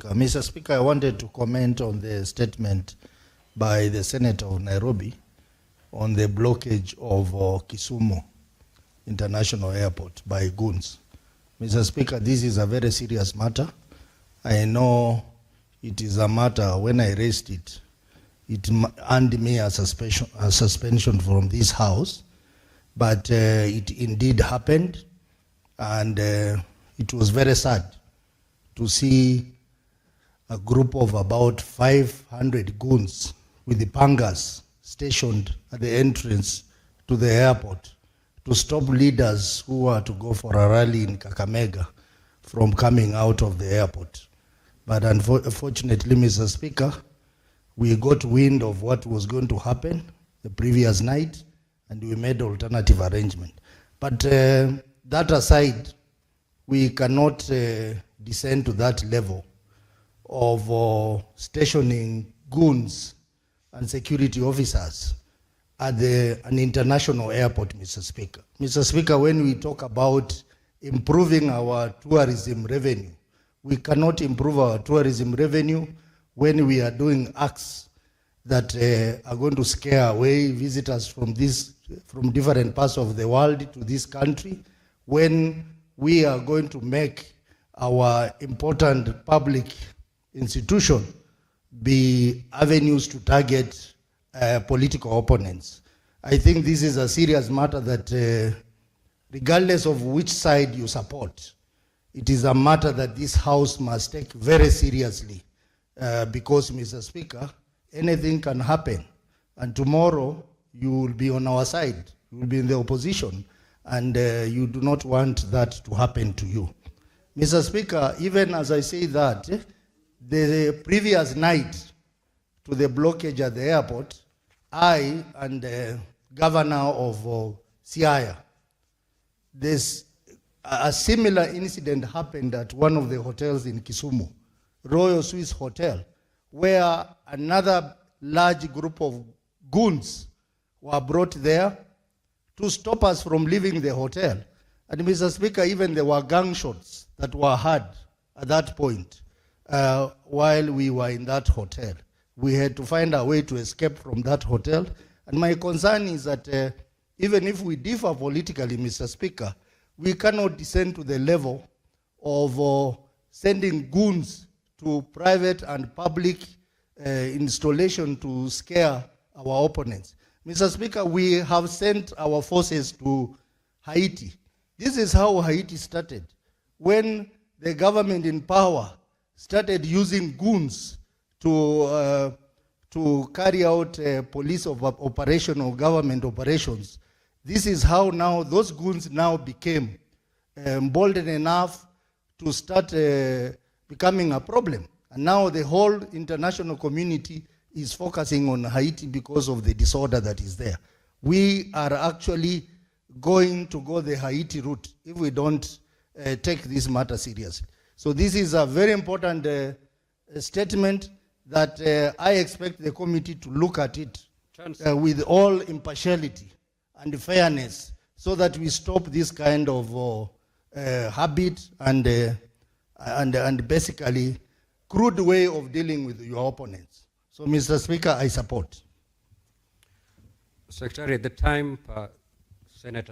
Mr. Speaker, I wanted to comment on the statement by the Senator of Nairobi on the blockage of Kisumu International Airport by Goons. Mr. Speaker, this is a very serious matter. I know it is a matter, when I raised it, it earned me a suspension from this House, but it indeed happened, and it was very sad to see a group of about 500 goons with the pangas stationed at the entrance to the airport to stop leaders who were to go for a rally in Kakamega from coming out of the airport. But unfortunately, Mr. Speaker, we got wind of what was going to happen the previous night, and we made alternative arrangement. But that aside, we cannot descend to that level of stationing goons and security officers at an international airport, Mr. Speaker. Mr. Speaker, when we talk about improving our tourism revenue, we cannot improve our tourism revenue when we are doing acts that are going to scare away visitors from different parts of the world to this country, when we are going to make our important public institution be avenues to target political opponents. I think this is a serious matter that regardless of which side you support, it is a matter that this House must take very seriously because, Mr. Speaker, anything can happen, and tomorrow you will be on our side, you will be in the opposition, and you do not want that to happen to you. Mr. Speaker, even as I say that, the previous night to the blockage at the airport, I and the governor of Siaya, a similar incident happened at one of the hotels in Kisumu, Royal Swiss Hotel, where another large group of goons were brought there to stop us from leaving the hotel. And Mr. Speaker, even there were gunshots that were heard at that point while we were in that hotel. We had to find a way to escape from that hotel. And my concern is that even if we differ politically, Mr. Speaker, we cannot descend to the level of sending goons to private and public installation to scare our opponents. Mr. Speaker, we have sent our forces to Haiti. This is how Haiti started. When the government in power started using goons to carry out police operation or government operations, this is how now those goons now became emboldened enough to start becoming a problem. And now the whole international community is focusing on Haiti because of the disorder that is there. We are actually going to go the Haiti route if we don't take this matter seriously. So this is a very important statement that I expect the committee to look at it with all impartiality and fairness, so that we stop this kind of habit and basically crude way of dealing with your opponents. So, Mr. Speaker, I support. Secretary, at the time, Senator